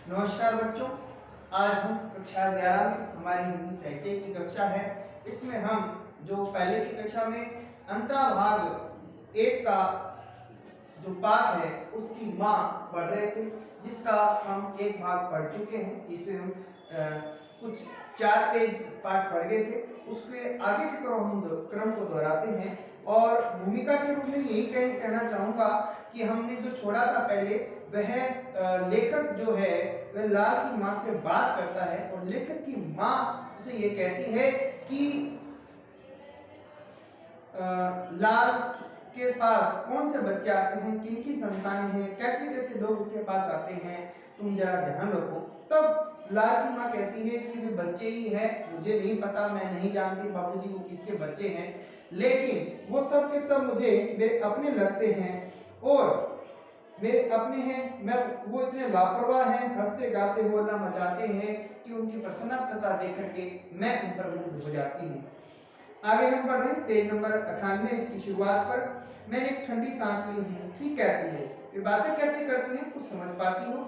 नमस्कार बच्चों, आज हम कक्षा 11 में हमारी हिंदी साहित्य की कक्षा है। इसमें हम जो पहले की कक्षा में अंतराभाग एक का जो पाठ है उसकी माँ पढ़ रहे थे, जिसका हम एक भाग पढ़ चुके हैं। इसमें हम कुछ 4 पेज पाठ पढ़ गए थे। उसके आगे के क्रम को दोहराते हैं और भूमिका के रूप में यही कहना चाहूँगा कि हमने जो छोड़ा था पहले, वह लेखक जो है वह लाल की माँ से बात करता है और लेखक की माँ उसे ये कहती है कि लाल के पास कौन से बच्चे आते हैं, किनकी संतानें हैं, कैसे कैसे लोग उसके पास आते हैं, तुम जरा ध्यान रखो। तब लाल की माँ कहती है कि वे बच्चे ही हैं, मुझे नहीं पता, मैं नहीं जानती बाबूजी को किसके बच्चे हैं, लेकिन वो सब के सब मुझे मेरे अपने लगते हैं और मेरे अपने हैं। मैं वो इतने लापरवाह हैं, हंसते गाते होना मचाते हैं कि उनकी प्रसन्नता देख करके मैं उन पर मुग्ध हो जाती हूँ। आगे हम पढ़ रहे हैं पेज नंबर 98 की शुरुआत पर। मैंने एक ठंडी सांस ली हूँ, ठीक कहती हो, ये बातें कैसे करती हैं, कुछ समझ पाती हो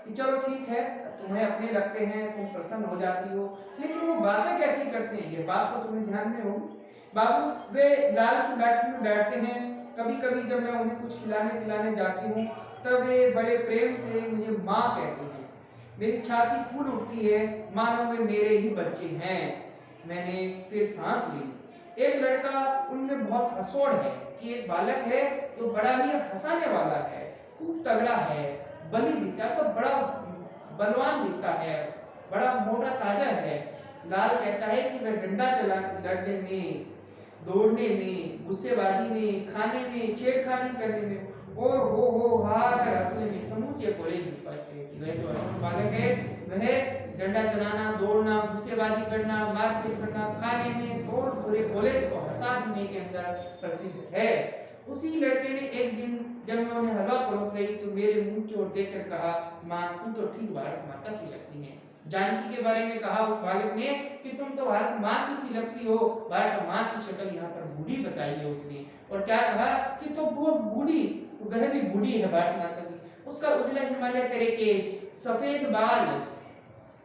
कि चलो ठीक है, तुम्हें अपने लगते हैं, तुम प्रसन्न हो जाती हो, लेकिन वो बातें कैसी करते हैं, ये बात तो तुम्हें ध्यान में होगी। बाबू वे लाल की बैठक में बैठते हैं। कभी कभी जब मैं उन्हें कुछ खिलाने पिलाने जाती हूँ तब वे बड़े प्रेम से मुझे माँ कहती हैं। मेरी छाती फूल उठती है, मानो वे मेरे ही बच्चे हैं। मैंने फिर सांस ली। एक लड़का उनमें बहुत हंसोड़ है कि एक बालक है जो बड़ा ही हंसाने वाला है, खूब तगड़ा है, बली दिखता है, तो बड़ा बलवान दिखता है, बड़ा मोटा ताजा है। लाल कहता है कि वह डंडा चला लड़ने में, दौड़ने में, गुस्सेबाजी में, खाने में, छेड़खानी करने में और हो हार असली में समूचे कॉलेज उपस्थित वह जो बालक है वह डंडा चलाना, दौड़ना, गुस्सेबाजी करना, मारपीट करना, खाने में शोर पूरे कॉलेज को हंसा देने के अंदर प्रसिद्ध है। उसी लड़के ने एक दिन जब मैं उन्हें हलवा परोस रही तो मेरे मुंह की ओर देखकर कहा, माँ तुम तो ठीक भारत माता सी लगती है। जानकी के बारे में कहा उस बालक ने कि तुम तो भारत माँ की सी लगती हो। भारत माँ की शक्ल यहाँ पर बूढ़ी बताई है उसने, और क्या कहा कि तो वो बूढ़ी, वह भी बूढ़ी है भारत माता की। उसका उजला हिमालय तेरे केश, सफेद बाल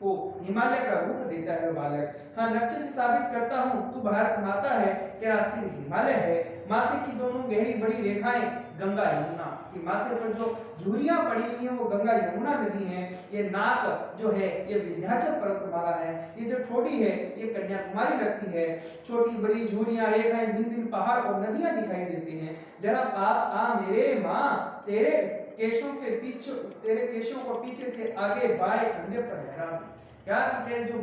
को हिमालय का रूप देता है बालक। हाँ, नक्शे से साबित करता हूँ तू भारत माता है, तेरा सिर हिमालय है। माथे की दोनों गहरी बड़ी रेखाएं गंगा यमुना कि माथे पर जो झुर्रियां पड़ी हुई हैं वो गंगा यमुना नदी हैं। ये नाक जो है ये विंध्याचल पर्वतमाला है। ये जो ठोड़ी है ये कन्याकुमारी लगती है। छोटी बड़ी झुर्रियां रेखाएं भिन्न भिन्न पहाड़ और नदियां दिखाई देती हैं। जरा पास आ मेरे माँ, तेरे केशों के पीछे, तेरे केशों को पीछे से आगे बाएं कंधे पर लहरा दूं। क्या तेरे जो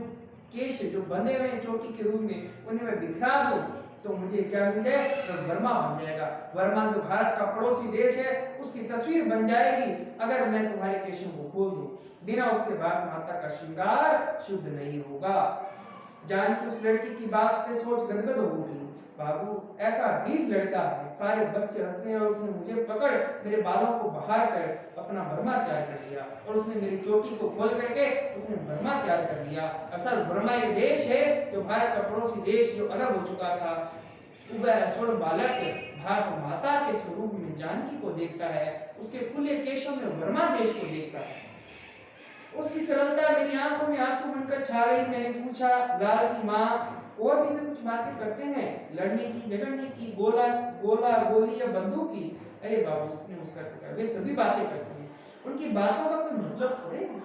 केश जो बंधे हुए चोटी के रूप में उन्हें मैं बिखरा दूं तो मुझे क्या मिल जाए, तो वर्मा बन जाएगा। वर्मा जो भारत का पड़ोसी देश है उसकी तस्वीर बन जाएगी अगर मैं तुम्हारे केशों को खोल दूं। बिना उसके भारत माता का श्रृंगार शुद्ध नहीं होगा। जानकी उस लड़की की बात पे सोच गदगद हो उठी। बाबू ऐसा ढीठ लड़का है, सारे बच्चे हंसते हैं और उसने मुझे पकड़ मेरे बालों को बहार कर अपना वर्मा तैयार कर लिया और उसने मेरी चोटी को खोल करके उसने वर्मा तैयार कर लिया। अर्थात वर्मा ये देश है जो भारत का पड़ोसी देश जो अलग हो चुका था। वह स्वर्ण बालक भारत माता के स्वरूप में जानकी को देखता है, उसके खुले केशों में वर्मा देश को देखता है। उसकी सरलता मेरी आंखों में आंसू बनकर छा गई। मैंने पूछा, लाल की माँ और भी कुछ बातें करते हैं, लड़ने की, झगड़ने की, गोली या बंदूक की? अरे बाबू उसने मुस्कुरा कर, वे सभी बातें करते हैं, उनकी बातों का कोई मतलब थोड़े है।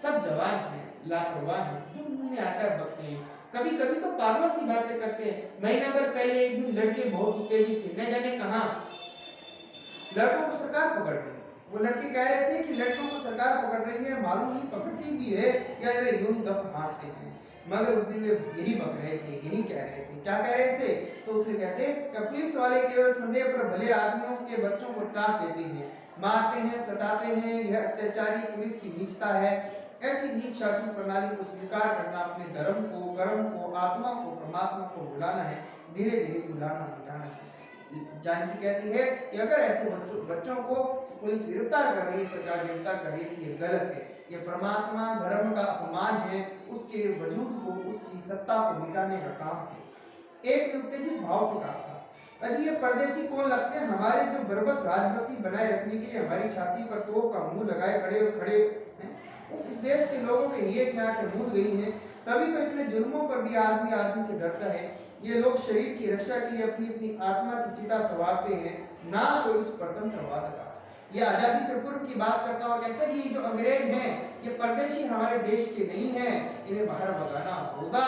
सब जवान हैं, लापरवाह हैं, जो मुंह में आता है बकते हैं। कभी कभी तो पागल सी बातें करते हैं। महीना भर पहले एक दिन लड़के बहुत उत्तेजित थे, न जाने कहां लड़कों को सरकार पकड़ रही है। वो लड़के कह रहे थे कि लड़कों को सरकार पकड़ रही है, मालूम नहीं पकड़ती भी है या वे यूं ही गप हारते हैं। मगर उस दिन वे यही बक रहे थे, यही कह रहे थे। क्या कह रहे थे? तो उसने कहते कि पुलिस वाले केवल संदेह पर भले आदमियों के बच्चों को त्रास देते हैं, मारते हैं, सताते हैं। यह अत्याचारी पुलिस की नीचता है। ऐसी नीच शासन प्रणाली को स्वीकार करना अपने धर्म को, कर्म को, आत्मा को, परमात्मा को भुलाना है, धीरे धीरे भुलाना मिटाना है। जानकी कहती है कि अगर ऐसे बच्चों को पुलिस गिरफ्तार कर रही है, सरकार गिरफ्तार कर रही है, ये गलत है, ये परमात्मा धर्म का अपमान है, उसके वजूद को, उसकी सत्ता को मिटाने का काम है। एक उत्तेजित भाव से कहा था, अजी ये परदेशी कौन लगते हैं, हमारे जो बरबस राजभक्ति बनाए रखने के लिए हमारी छाती पर तोप का मुंह लगाए खड़े हैं। इस देश के लोगों के ये क्या के मूड गई हैं, तभी तो इतने जुल्मों पर भी आदमी आदमी से डरता है। ये लोग शरीर की रक्षा के लिए अपनी अपनी आत्मा की चिता संवारते हैं, नाश हो इस परतंत्रवाद का। ये आजादी से पूर्व की बात करता हुआ कहता है कि जो अंग्रेज हैं ये परदेशी हमारे देश के नहीं हैं, इन्हें बाहर भगाना होगा।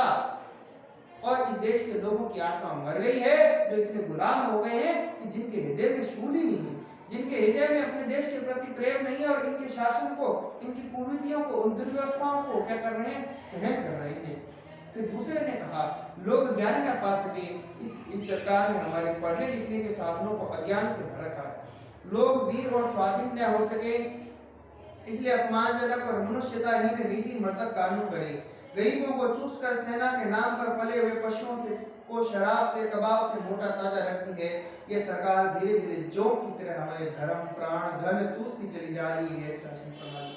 और इस देश के लोगों की आत्मा मर गई है जो इतने गुलाम हो गए हैं कि जिनके हृदय में शूल ही नहीं है, जिनके हृदय में अपने देश के प्रति प्रेम नहीं है, और इनके शासन को, इनकी कुरीतियों को, उन दुर्व्यवस्थाओं को क्या कर रहे हैं, सहन कर रहे हैं। फिर दूसरे ने कहा लोग ज्ञान न पा सके, इस सरकार ने हमारे पढ़ने लिखने के साधनों को अज्ञान से भर रखा है। लोग वीर और स्वाधीन न हो सके, इसलिए अपमानजनक और मनुष्यताहीन नीति मर्दक कानून करे। गरीबों को चूस कर सेना के नाम पर पले हुए पशुओं से को शराब से कबाब से मोटा ताजा रखती है। ये सरकार धीरे धीरे जोंक की तरह हमारे धर्म प्राण धन चूसती चली जा रही है। शासन प्रणाली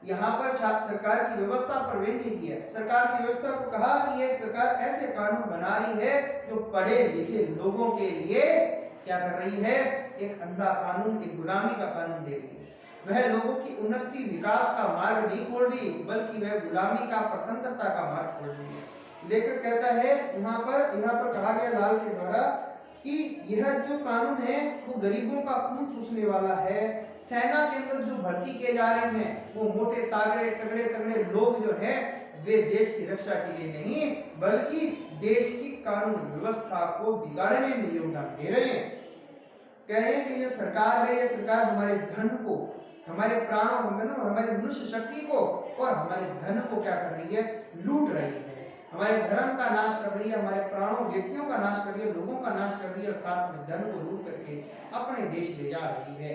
यहाँ पर सरकार की व्यवस्था पर व्यंग्य किया। सरकार की व्यवस्था को कहा कि ये सरकार ऐसे कानून बना रही है जो पढ़े लिखे लोगों के लिए क्या कर रही है, एक अंधा कानून, एक गुलामी का कानून दे रही है। वह लोगों की उन्नति विकास का मार्ग नहीं खोल रही, बल्कि वह गुलामी का परतंत्रता का मार्ग खोल रही है। लेखक कहता है यहाँ पर कहा गया लाल के द्वारा कि यह जो कानून है वो गरीबों का खून चूसने वाला है। सेना के अंदर जो भर्ती किए जा रहे हैं वो मोटे तागड़े तगड़े तगड़े लोग जो है वे देश की रक्षा के लिए नहीं, बल्कि देश की कानून व्यवस्था को बिगाड़ने में योगदान दे रहे हैं। कह रहे हैं कि ये सरकार है, ये सरकार हमारे धन को, हमारे प्राणों, हमारे मनुष्य शक्ति को और हमारे धन को क्या कर रही है, लूट रही है। हमारे धर्म का नाश कर रही है, हमारे प्राणों, व्यक्तियों का नाश कर रही है, लोगों का नाश कर रही है, और साथ में धन को लूट करके अपने देश ले जा रही है।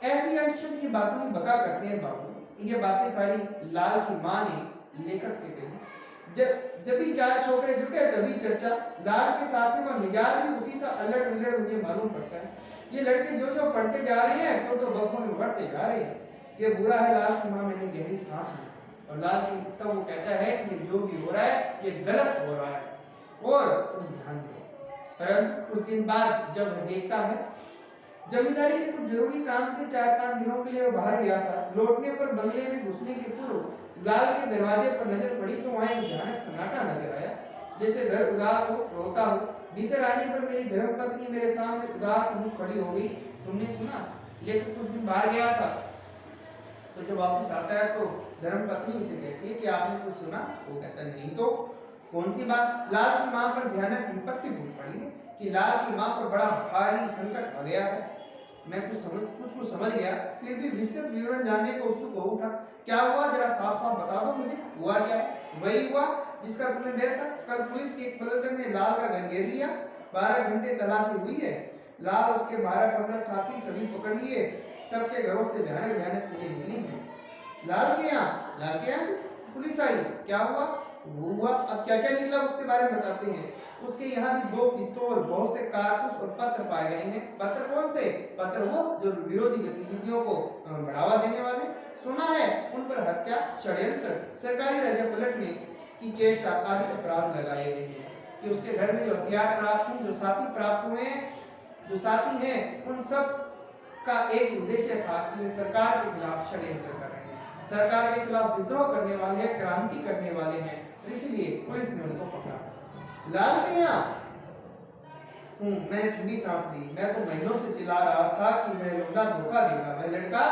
ऐसी अनशन की बातों की बका करते हैं बाबू। ये बातें सारी लाल की माँ ने लेखक से कही। जब भी चार छोकरे जुटे तभी चर्चा। लाल के साथ में मिजाज भी उसी सा अलट विलट मुझे मालूम पड़ता है। ये लड़के जो जो पढ़ते जा रहे हैं तो बखों में बढ़ते जा रहे हैं। ये बुरा है लाल की माँ, मैंने गहरी सांस ली। और लाल की तब वो कहता है कि ये जो भी हो रहा है ये गलत हो रहा है और तुम ध्यान दो। परंतु कुछ दिन बाद जब वह देखता है, जमींदारी के कुछ जरूरी काम से 4-5 दिनों के लिए वो बाहर गया था। लौटने पर बंगले में घुसने के पूर्व लाल के दरवाजे पर नजर पड़ी तो वहां एक भयानक सन्नाटा नजर आया, जैसे घर उदास हो, रोता हो। भीतर आने पर मेरी धर्मपत्नी मेरे सामने उदास मुख खड़ी हो गई। तुमने सुना? लेकिन कुछ दिन बाहर गया था, तो जब वापस आता है तो धर्मपत्नी उसे कहती है कि आपने कुछ सुना? वो कहता नहीं तो कौन सी बात? लाल की मां पर भयानक विपत्ति टूट पड़ी है कि लाल की मां पर बड़ा भारी संकट आ गया है। मैं कुछ समझ गया, फिर भी विस्तृत विवरण जानने को उत्सुक हो उठा। क्या हुआ, जरा साफ साफ बता दो मुझे। हुआ क्या? वही हुआ जिसका तुम्हें डर था। कल पुलिस के एक पलटन ने लाल का घर घेर लिया। 12 घंटे तलाशी हुई है। लाल, उसके 12-15 साथी सभी पकड़ लिए। सबके घरों से भयानक भयानक चीजें निकली हैं। लाल के यहाँ पुलिस आई। क्या हुआ? वो हुआ। अब क्या क्या निकला उसके बारे में बताते हैं। उसके यहाँ भी 2 पिस्तौल, बहुत से कारतूस और पत्र पाए गए हैं। पत्र कौन से? पत्र वो जो विरोधी गतिविधियों को बढ़ावा देने वाले। सुना है उन पर हत्या, षड्यंत्र, सरकारी राज्य पलटने की चेष्टा आदि अपराध लगाए गए हैं। कि उसके घर में जो हथियार प्राप्त हुए, जो साथी प्राप्त हुए, जो साथी हैं, उन सब का एक उद्देश्य था कि वे सरकार के खिलाफ षड्यंत्र कर रहे हैं, सरकार के खिलाफ विद्रोह करने वाले हैं, क्रांति करने वाले हैं। इसलिए पुलिस ने उनको पकड़ा। लाल के यहाँ मैंने ठंडी सांस ली। मैं तो महीनों से चिल्ला रहा था कि वह लड़का धोखा देगा, वह लड़का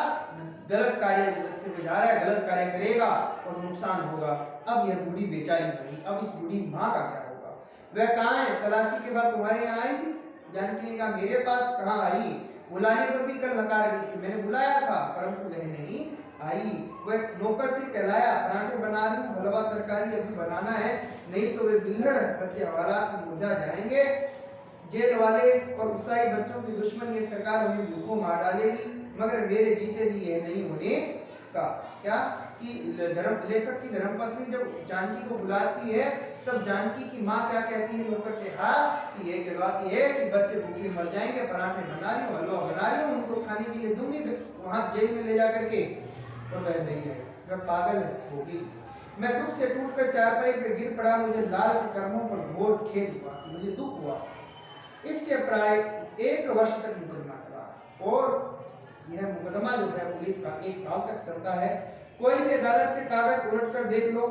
गलत कार्य रास्ते पे जा रहा है, गलत कार्य करेगा और नुकसान होगा। अब यह बूढ़ी बेचारी मरी, अब इस बूढ़ी माँ का क्या होगा? वह कहाँ है? तलाशी के बाद तुम्हारे यहाँ आई थी? जानकी ने कहा मेरे पास कहाँ आई, बुलाने पर भी कल नकार गई कि मैंने बुलाया था परंतु वह नहीं आई। वह नौकर से कहलाया, पराठे बना रही हूँ, हलवा तरकारी अभी बनाना है, नहीं तो वे बिल्हड़ बच्चे हालात में मुरझा जाएंगे। जेल वाले और उत्साही बच्चों की दुश्मन ये सरकार उन्हें भूखों मार डालेगी, मगर मेरे जीते जी यह नहीं होने का। क्या कि लेखक की धर्मपत्नी जब जानकी को बुलाती है तब जानकी की माँ क्या कहती है नौकर के हाथ कि ये कहलाती है कि बच्चे भूखे मर जाएंगे, पराठे बना रही हूँ, हलवा बना रही हूँ, उनको खाने के लिए दूंगी वहां जेल में ले जा करके। तो वह नहीं है, वह पागल होगी। मैं दुख से टूटकर चारपाई पर गिर पड़ा। मुझे लाल के कर्मों पर घोर खेद हुआ, मुझे दुख हुआ। इसके प्राय 1 वर्ष तक मुकदमा चला और यह मुकदमा जो है पुलिस का 1 साल तक चलता है। कोई भी अदालत के कागज उलट कर देख लो,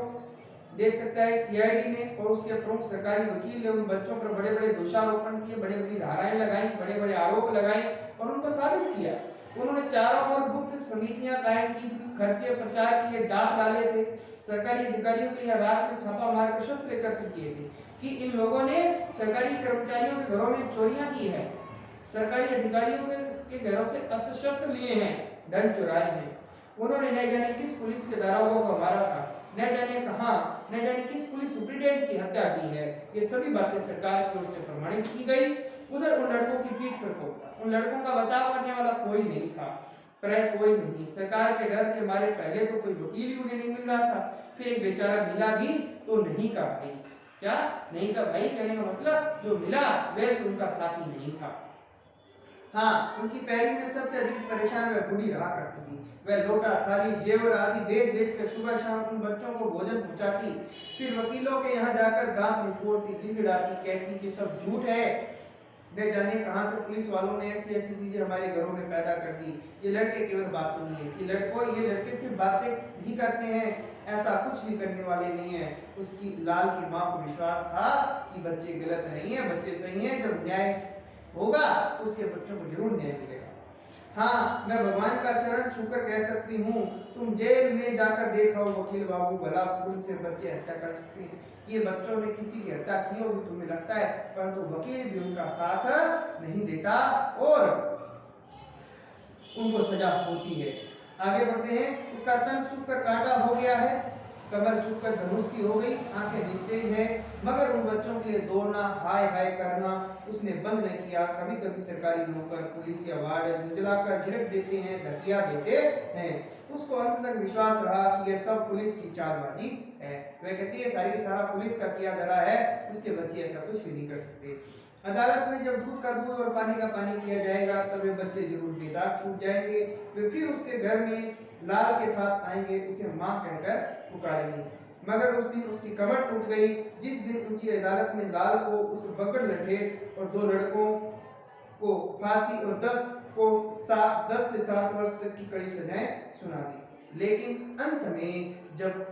देख सकता है सीआईडी ने और उसके प्रमुख सरकारी वकील ने उन बच्चों पर बड़े बड़े दोषारोपण किए, बड़े बड़ी धाराएं लगाई, बड़े बड़े आरोप लगाए और उनको साबित किया। उन्होंने चारों ओर गुप्त समितियां कायम की थी, खर्चे प्रचार के लिए डाक डाले थे, सरकारी अधिकारियों के यहाँ रात में छापा मारकर शस्त्र एकत्र किए थे कि इन लोगों ने सरकारी कर्मचारियों के घरों में चोरियां की है, सरकारी अधिकारियों के घरों से अस्त्र शस्त्र लिए हैं, धन चुराए हैं। उन्होंने न जाने किस पुलिस के दारोगा को मारा था, न जाने कहां, न जाने किस पुलिस सुप्रीडेंट की हत्या की है। ये सभी बातें सरकार की ओर से प्रमाणित की गई। उधर उन लड़कों की पीठ पर को उन लड़कों का बचाव करने वाला कोई नहीं था, प्राय कोई नहीं। सरकार के डर के मारे पहले तो कोई वकील ही उन्हें नहीं मिल रहा था, फिर एक बेचारा मिला भी तो नहीं का भाई। क्या नहीं का भाई कहने का मतलब जो मिला वह भी उनका साथी नहीं था। हाँ, उनकी पैरी में सबसे अधिक परेशान वह बूढ़ी रहा करती थी। वह लोटा, थाली, जेवर आदि बेच बेच कर सुबह शाम उन बच्चों को भोजन पहुंचाती, फिर वकीलों के यहाँ जाकर दांत निपोड़ती, गिड़गिड़ाती, कहती कि सब झूठ है, न जाने कहां से पुलिस वालों ने ऐसी ऐसी चीजें हमारे घरों में पैदा कर दी। ये लड़के केवल बातों नहीं है कि ये लड़के सिर्फ बातें ही करते हैं, ऐसा कुछ भी करने वाले नहीं है। उसकी लाल की माँ को विश्वास था कि बच्चे गलत नहीं है, बच्चे सही हैं, जब न्याय होगा तो उसके बच्चों को जरूर न्याय मिलेगा। हाँ, मैं भगवान का चरण छूकर कह सकती हूँ, तुम जेल में जाकर देखो वकील बाबू, भला फूल से बच्चे हत्या कर सकते हैं? ये बच्चों ने किसी की हत्या की होगी तुम्हें लगता है, परंतु वकील भी उनका साथ नहीं देता और उनको सजा होती है। आगे बढ़ते हैं। उसका तन सूखकर कांटा हो गया है, कमर झुककर धनुष सी हो गई, आंखें निस्तेज है, मगर उन बच्चों के लिए दौड़ना, हाय हाय करना उसने बंद न किया। कभी कभी सरकारी नौकर, पुलिस या वार्डन झुंझलाकर झिड़क देते हैं, धकिया देते हैं। उसको अंत तक विश्वास रहा कि यह सब पुलिस की चालबाजी है। वह कहती है सारी सारा पुलिस का किया धरा है, उसके बच्चे ऐसा कुछ भी नहीं कर सकते। अदालत में जब दूध का दूध और पानी का पानी किया जाएगा तब वे बच्चे जरूर बेदाग छूट जाएंगे। वे फिर उसके घर में लाल के साथ आएंगे, उसे मां कहकर पुकारेंगे। मगर उस दिन उसकी कमर टूट गई जिस दिन ऊंची अदालत ने लाल को, उस बकड़ लठे और दो लड़कों को फांसी और 10 से 7 वर्ष तक की कड़ी सजाएं सुना दी। लेकिन अंत में जब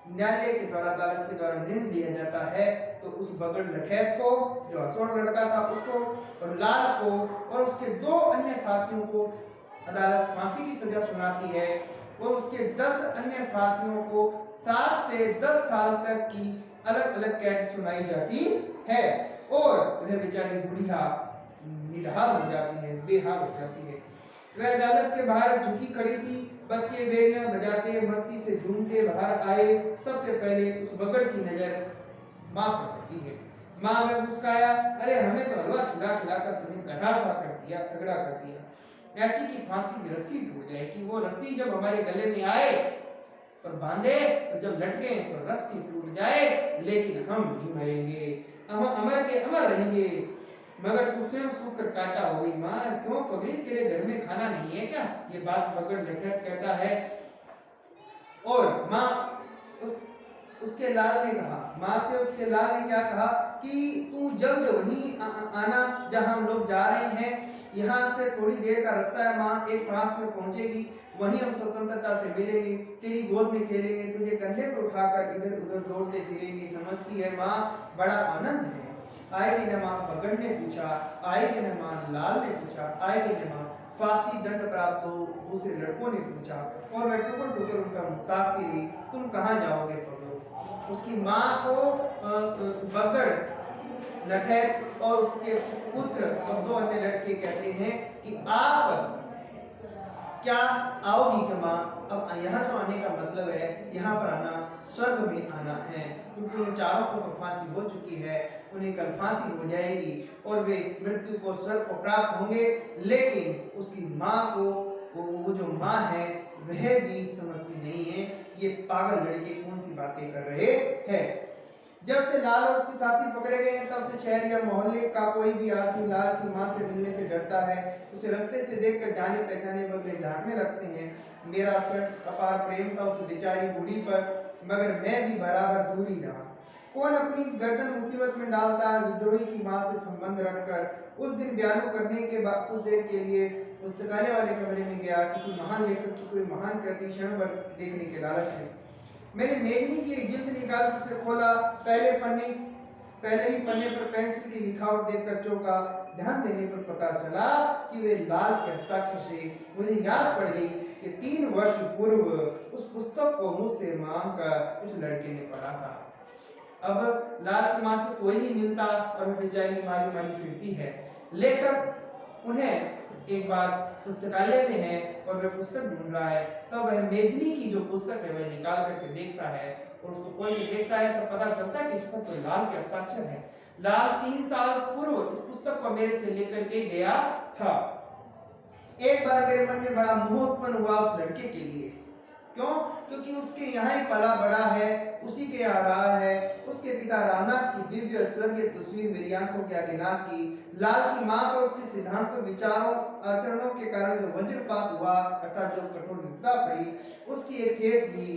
न्यायालय के द्वारा, अदालत के द्वारा निर्णय दिया जाता है तो उस बगड़ लठैत को, जो हसोड़ लड़का था, उसको और लाल को और उसके 2 अन्य साथियों को अदालत फांसी की सजा सुनाती है और उसके 10 अन्य साथियों को 7 से 10 साल तक की अलग अलग कैद सुनाई जाती है और वह बेचारी बुढ़िया निढाल हो जाती है, बेहाल हो जाती है। वह अदालत के बाहर झुकी खड़ी थी, बच्चे बेड़ियां बजाते मस्ती से झूमते बाहर आए। सबसे पहले उस बगड़ की नजर माँ पर पड़ती है। माँ में मुस्काया, अरे हमें तो हलवा खिला खिला कर तुमने गधा सा कर दिया, तगड़ा कर दिया। ऐसी की फांसी की रस्सी टूट जाए कि वो रस्सी जब हमारे गले में आए और बांधे तो जब लटके तो रस्सी टूट जाए, लेकिन हम नहीं मरेंगे, हम अमर के अमर रहेंगे। मगर तू स्वयं सूख कर काटा हो गई माँ, क्यों पगड़ी, तेरे घर में खाना नहीं है क्या? ये बात बगड़ लठैत कहता है और माँ उसके लाल ने कहा, माँ से उसके लाल ने क्या कहा कि तू जल्द वहीं आना जहाँ हम लोग जा रहे हैं, यहाँ से थोड़ी देर का रास्ता है माँ, एक सांस में पहुंचेगी, वहीं हम स्वतंत्रता से मिलेंगे, तेरी गोद में खेलेंगे, तुझे कंधे पर उठाकर इधर उधर दौड़ते फिरेंगे। समझती है माँ, बड़ा आनंद है। आएगी न माँ, बगड़ ने पूछा। आएगी न माँ, लाल ने पूछा। आएगी न माँ, फांसी दंड प्राप्त हो, दूसरे लड़कों ने पूछा। और वह टुकड़ टुकड़ उनका मुंह ताकती रही, तुम कहाँ जाओगे पगड़ो? उसकी माँ को बगड़ लठैत और उसके पुत्र और 2 अन्य लड़के कहते हैं कि आप क्या आओगी क्या माँ? अब यहाँ जो आने का मतलब है, यहाँ पर आना स्वर्ग में आना है, क्योंकि उन चारों को तो फांसी हो चुकी है, उन्हें कल फांसी हो जाएगी और वे मृत्यु को, स्वर्ग को प्राप्त होंगे। लेकिन उसकी माँ को, वो जो माँ है वह भी समझती नहीं है ये पागल लड़के कौन सी बातें कर रहे हैं। जब से लाल और उसके साथी पकड़े गए हैं तब से शहर या मोहल्ले का कोई भी आदमी लाल की मां से मिलने से डरता है। उसे रास्ते से देखकर जाने पहचाने बदले झांकने लगते हैं। मेरा अपार प्रेम था उस बेचारी बूढ़ी पर, मगर मैं भी बराबर दूर ही रहा। कौन अपनी गर्दन मुसीबत में डालता है विद्रोही की मां से संबंध रखकर। उस दिन बयानों करने के बाद कुछ देर के लिए पुस्तकालय वाले कमरे में गया किसी महान लेखक की कोई महान कृति क्षण भर देखने के लालच में। मैंने मेजनी की एक जिल्द निकाल उसे खोला। पहले ही पन्ने पर पेंसिल की लिखावट देखकर चौंका। ध्यान देने पर पता चला कि वे लाल के हस्ताक्षर से। मुझे याद पड़ गई कि 3 वर्ष पूर्व उस पुस्तक को मुझसे मांग कर उस लड़के ने पढ़ा था। अब लाल की मां से कोई नहीं मिलता और वह बेचारी मारी मारी फिरती है। लेखक उन्हें एक बार पुस्तकालय में है और वह पुस्तक ढूंढ रहा है, तब वह मेजनी की जो पुस्तक है वह निकाल करके देखता है और उसको खोल के देखता है तो पता चलता है कि इस पर तो लाल के हस्ताक्षर है। लाल 3 साल पूर्व इस पुस्तक को मेरे से लेकर के गया था। एक बार मेरे मन में बड़ा मोह उत्पन्न हुआ उस लड़के के लिए। क्यों? क्योंकि उसके यहाँ ही पला बड़ा है, उसी के यहाँ रहा है। उसके पिता रामनाथ की दिव्य और स्वर्गीय तस्वीर मेरी आंखों के आगे नाच की। लाल की मां पर उसके सिद्धांतों, विचारों, आचरणों के कारण जो वज्रपात हुआ अर्थात जो कठोर विपदा पड़ी, उसकी एक ठेस भी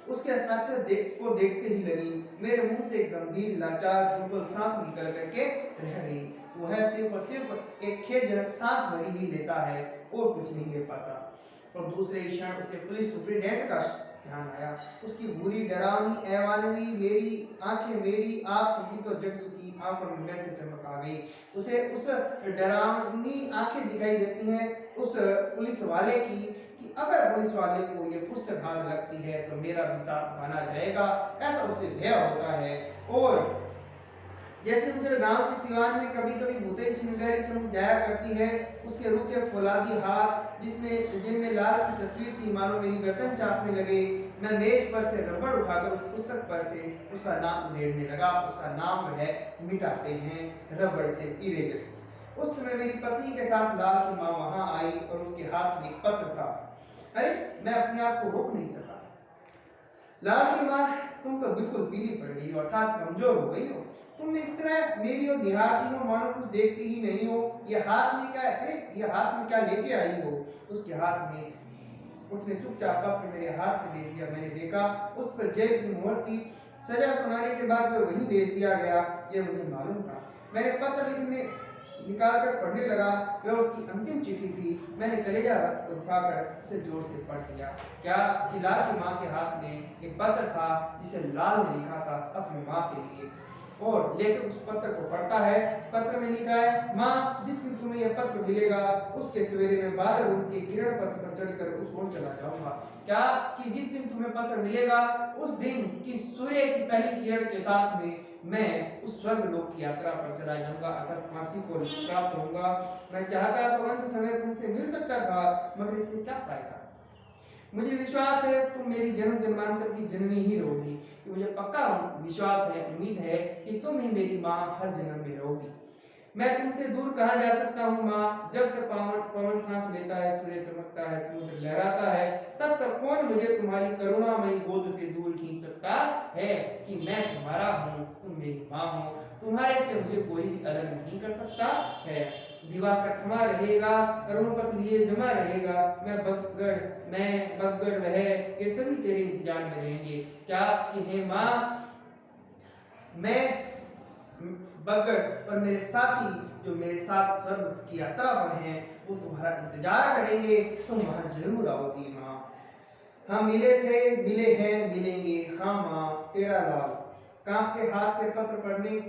उसके हस्ताक्षर को देखते ही लगी। मेरे मुंह से एक गंभीर लाचार बिल्कुल सांस निकल करके रह गई। वह सिर्फ और सिर्फ एक खेदजनक सांस भरी ही लेता है और कुछ नहीं ले पाता। और दूसरे ही क्षण उसे पुलिस सुप्रिंटेंडेंट का ध्यान आया। उसकी बुरी डरावनी ऐवानवी मेरी आंखें मेरी आंख सुखी तो जग सुखी आंखों में वैसे चमक आ गई। उसे उस डरावनी आंखें दिखाई देती हैं उस पुलिस वाले की कि अगर पुलिस वाले को ये पुस्तक हाथ लगती है तो मेरा भी साथ माना जाएगा, ऐसा उसे भय होता है। और जैसे मुझे गांव के सिवान में कभी कभी भूते चिंगारी चमक जाया करती है, उसके रूखे फौलादी हाथ जिनमें लाल की तस्वीर थी मानो मेरी गर्दन चापने लगे। मैं मेज पर से रबड़ उठाकर उस पुस्तक पर से उसका नाम उधेड़ने लगा। उसका नाम है मिटाते हैं रबड़ से, इरेजर से। उस समय मेरी पत्नी के साथ लाल की माँ वहां आई और उसके हाथ में एक पत्र था। अरे मैं अपने आप को रोक नहीं सका। लाल की माँ, तुम तो बिल्कुल पीली पड़ गई हो अर्थात कमजोर हो गई हो। तुमने इस तरह मेरी ओर निहारती हो मानो कुछ देखती ही नहीं हो। ये हाथ में क्या है? अरे ये हाथ में क्या लेके आई हो? उसके हाथ में उसने चुपचाप पत्र मेरे हाथ में दे दिया। मैंने देखा उस पर जेल की मोहर थी। सजा सुनाने के बाद वह वहीं भेज दिया गया, ये मुझे मालूम था। मैंने पत्र लिखने निकाल कर पढ़ने लगा। वह उसकी अंतिम चिट्ठी थी। मैंने कलेजा रुकाकर उसे जोर से पढ़ दिया। क्या कि लाल की माँ के हाथ में एक पत्र था जिसे लाल ने लिखा था अपनी माँ के लिए। और लेकर उस पत्र को पढ़ता है। पत्र में लिखा है, माँ जिस दिन तुम्हें यह पत्र मिलेगा उसके सवेरे में बादल उड़ के किरण पथ पर चढ़कर उस ओर चला जाऊंगा। क्या कि जिस दिन तुम्हें पत्र मिलेगा उस दिन की सूर्य की पहली किरण के साथ में मैं उस स्वर्ग लोक की यात्रा पर चला जाऊंगा अर्थात फांसी को प्राप्त होऊंगा। मैं चाहता तो अंत समय तुमसे मिल सकता था, मगर इससे क्या फायदा। मुझे विश्वास है तुम मेरी जन्म जन्मांतर की जननी ही रहोगी। मुझे पक्का विश्वास है, उम्मीद है कि तुम ही मेरी माँ हर जन्म में रहोगी। मैं तुमसे दूर कहाँ जा सकता हूँ माँ। जब तक पवन सांस लेता है, सूर्य चमकता है, समुद्र लहराता है, तब तक कौन मुझे तुम्हारी करुणामयी गोद से दूर खींच सकता है कि मैं तुम्हारा हूँ, तुम मेरी माँ हो। तुम्हारे से मुझे कोई भी अलग नहीं कर सकता है। दिवाकर थमा रहेगा, अरुणपथ लिए जमा रहेगा। मैं बगड़ वह ये सभी तेरे इंतजार में रहेंगे। क्या कि हे माँ, मैं बगड़ और मेरे साथी जो मेरे साथ स्वर्ग की यात्रा पर हैं वो तुम्हारा इंतजार करेंगे। तुम वहां जरूर आओगी माँ। हम मिले थे, मिले हैं, मिलेंगे। हाँ माँ, तेरा लाल। कांपते हाथ से पत्र पढ़ने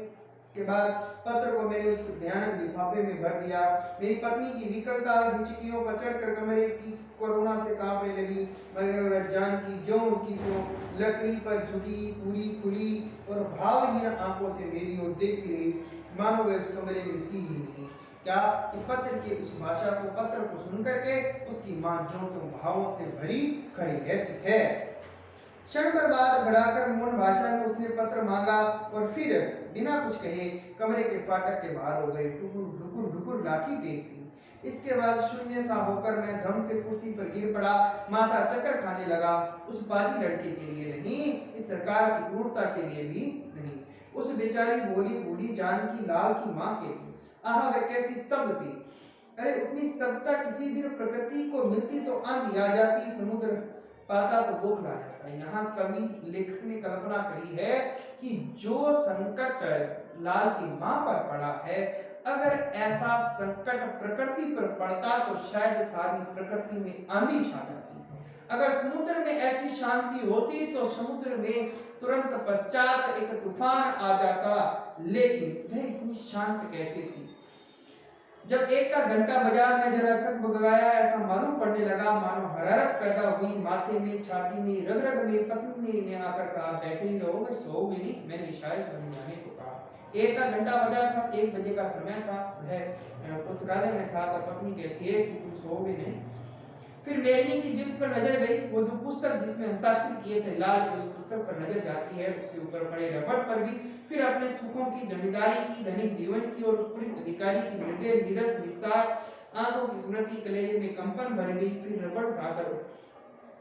के बाद पत्र को मैंने उस भयानक लिफाफे में भर दिया। मेरी पत्नी की विकलता हिचकियों पर चढ़कर कमरे की कोरोना से कांपने लगी, मगर वह जान की ज्यों की त्यों लकड़ी पर झुकी पूरी खुली और भावहीन आंखों से मेरी ओर देखती रही, मानो वह उस कमरे में थी ही नहीं। क्या कि पत्र के उस भाषा को पत्र को सुनकर के उसकी मां ज्यों त्यों भावों से भरी खड़ी रहती है। क्षण भर बाद बढ़ाकर मौन भाषा में उसने पत्र मांगा और फिर बिना कुछ कहे कमरे के फाटक के बाहर हो गई। टुकुर ढुकुर ढुकुर लाठी टेकती। इसके बाद शून्य सा होकर मैं धम से कुर्सी पर गिर पड़ा, माथा चक्कर खाने लगा। उस बाजी लड़के के लिए नहीं, इस सरकार की क्रूरता के लिए भी नहीं, उस बेचारी भोली बूढ़ी जानकी लाल की माँ के लिए। आहा वह कैसी स्तब्ध थी। अरे उतनी स्तब्धता किसी दिन प्रकृति को मिलती तो आंधी आ जाती, समुद्र पाता तो बौखला जाता। यहाँ कवि लेखक ने कल्पना करी है कि जो संकट लाल की मां पर पड़ा है अगर ऐसा संकट प्रकृति पर पड़ता तो शायद सारी प्रकृति में आंधी छा जाती। अगर समुद्र में ऐसी शांति होती तो समुद्र में तुरंत पश्चात एक तूफान आ जाता, लेकिन वह इतनी शांत कैसे थी? जब एक का घंटा बाजार में जरा गया, ऐसा मालूम पड़ने लगा मानो हरारत पैदा हुई माथे में, छाती में, रग रग में। पत्नी ने आकर कहा, बैठे ही रहोगे, सोओगे नहीं? मैंने इशारे से समझाने को कहा। एक का घंटा बजा था, 1 बजे का समय था, वह पुस्तकालय में था। तब पत्नी कहती है कि तुम सोओगे नहीं? फिर मेरनी की जिल्द पर नजर गई। वो जो पुस्तक जिसमें हस्ताक्षर किए थे लाल के, उस पुस्तक पर नजर जाती है, उसके ऊपर पड़े रबड़ पर भी। फिर अपने सुखों की, जमींदारी की, धनिक जीवन की और पुलिस अधिकारी की निर्दय, नीरस, निस्सार आंखों की स्मृति कलेजे में कंपन भर गई। फिर रबड़ उठाकर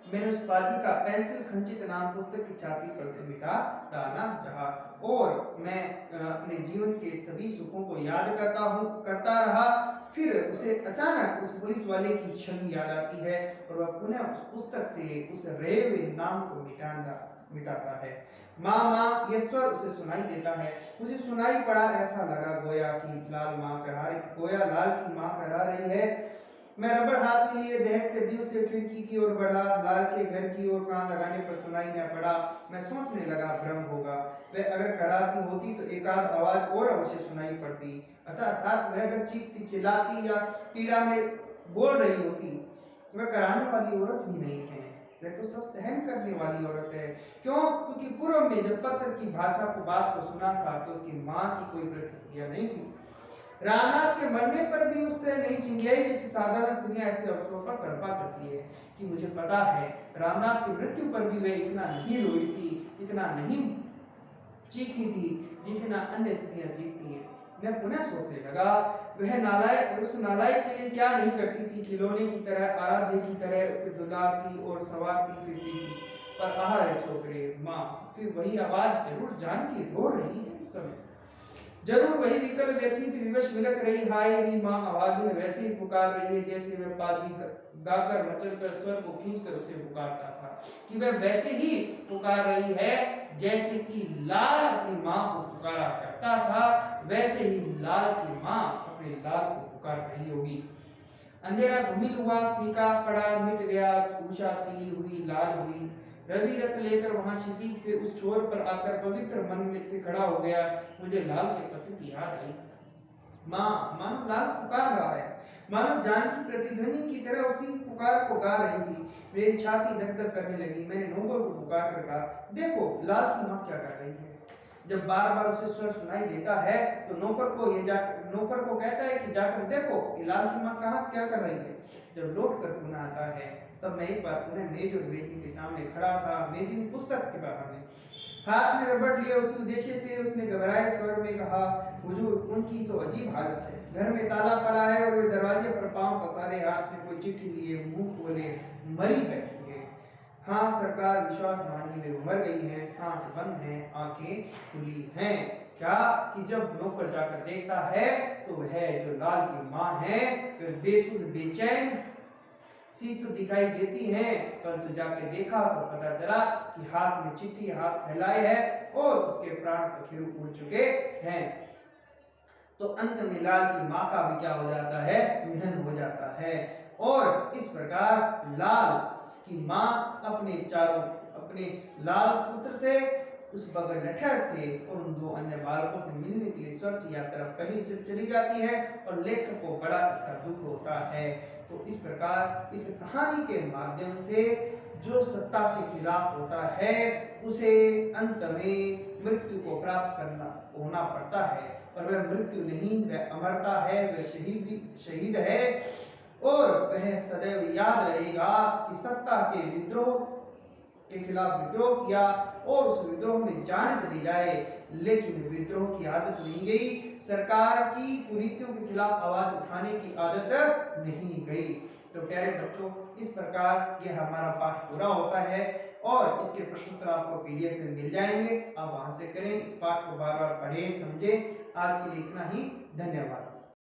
मैंने उस पाजी का पेंसिल खंचित नाम पुस्तक की छाती पर से मिटा डाला चाहा, और मैं अपने जीवन के सभी सुखों को याद करता रहा। फिर उसे अचानक उस पुलिस वाले की छवि याद आती है और वह पुनः उस पुस्तक से उस रेव नाम को मिटाता है। माँ माँ ये स्वर उसे सुनाई देता है। मुझे सुनाई पड़ा, ऐसा लगा गोया लाल की माँ करा रही है। मैं रबड़ हाथ में लिए दहकते दिल से खिड़की की ओर बढ़ा। लाल के घर की ओर कान लगाने पर सुनाई न पड़ा। मैं सोचने लगा, भ्रम होगा। वह अगर कराती होती तो एक आध आवाज और अवश्य सुनाई पड़ती, अर्थात वह अगर चीखती, चिल्लाती या पीड़ा में बोल रही होती। वह कराने वाली औरत भी नहीं है, वह तो सब सहन करने वाली औरत है। क्यों? क्योंकि पूर्व में जब पत्र की भाषा को बात को सुना था तो उसकी माँ की कोई प्रतिक्रिया नहीं थी। रामनाथ के मरने पर भी उसने नहीं चिंगाई, जैसे साधारण स्त्रियां ऐसे अवसरों पर तड़पा करती है। कि मुझे पता है रामनाथ की मृत्यु पर भी वह इतना नहीं रोई थी, इतना नहीं चीखी थी जितना अन्य स्त्रियां चीखती हैं। मैं पुनः सोचने लगा, वह नालायक उस नालायक के लिए क्या नहीं करती थी। खिलौने की तरह, आराध्य की तरह उसे दुलारती और सवारती फिरती थी। पर आह रे छोकरे माँ, फिर वही आवाज जरूर जान की रो रही है इस समय। जरूर वही विकल व्यथित विवश विलक रही, हाय री माँ आवाज़ वैसे ही पुकार रही है जैसे वह पाजी गाकर मचलकर स्वर को खींचकर उसे पुकारता था। कि वह वैसे ही पुकार रही है जैसे कि लाल अपनी माँ को पुकारा करता था, वैसे ही लाल की माँ अपने लाल को पुकार रही होगी। अंधेरा धूमिल हुआ, फीका पड़ा, मिट गया, उषा पीली हुई, लाल हुई। रवि रथ लेकर वहां क्षितिज से उस छोर पर आकर पवित्र मन में से खड़ा हो गया। मुझे लाल के पत्र की याद आई। माँ, मानो लाल पुकार रहा है, मानो जान की प्रतिध्वनि की तरह उसी पुकार को गा रही थी। मेरी छाती धक धक करने लगी। मैंने नौकर को पुकार कर कहा, देखो लाल की माँ क्या कर रही है। जब बार बार उसे स्वर सुनाई देता है तो नौकर को कहता है कि जाकर देखो कि लाल की माँ कहाँ क्या कर रही है। जब लौट कर पुनः आता है तब मैं एक बार पुनः मेज और मेजनी के सामने खड़ा था। मेजनी पुस्तक के बहाने हाथ में रबड़ लिए उसी उद्देश्य से उसने घबराए स्वर में कहा, हुजूर उनकी तो अजीब हालत है, घर में ताला पड़ा है और वे दरवाजे पर पांव पसारे हाथ में कोई चिट्ठी लिए मुंह खोले मरी बैठी है। हाँ सरकार, विश्वास मानिए वे मर गई हैं, सांस बंद है, आंखें खुली हैं। क्या कि जब नौकर जाकर देखता है तो वह जो लाल की माँ है वह बेसुध बेचैन सी तो दिखाई देती हैं, परंतु जाके देखा तो पता चला कि हाथ में चिट्ठी हाथ फैलाए है और उसके प्राण पखेरु उड़ चुके हैं। तो अंत में लाल की माँ का भी क्या हो जाता है, निधन हो जाता है। और इस प्रकार लाल की माँ अपने लाल पुत्र से, उस बगड़ लठर से और उन दो अन्य बालकों से मिलने के लिए स्वर्ग की यात्रा चली जाती है और लेखक को बड़ा इसका दुख होता है। तो इस प्रकार इस कहानी के माध्यम से जो सत्ता के खिलाफ होता है उसे अंत में मृत्यु को प्राप्त होना पड़ता है, और वह मृत्यु नहीं, वह अमरता है, वह शहीद है। और वह सदैव याद रहेगा कि सत्ता के विद्रोह के खिलाफ विद्रोह किया और उस विद्रोह में जान चली जाए, लेकिन विद्रोह की आदत नहीं गई, सरकार की कुरीतियों के खिलाफ आवाज उठाने की आदत नहीं गई। तो प्यारे बच्चों, इस प्रकार यह हमारा पाठ पूरा होता है और इसके प्रश्न उत्तर आपको पीडीएफ में मिल जाएंगे। आप वहां से करें, इस पाठ को बार बार पढ़ें, समझें। आज के लिए इतना ही, धन्यवाद।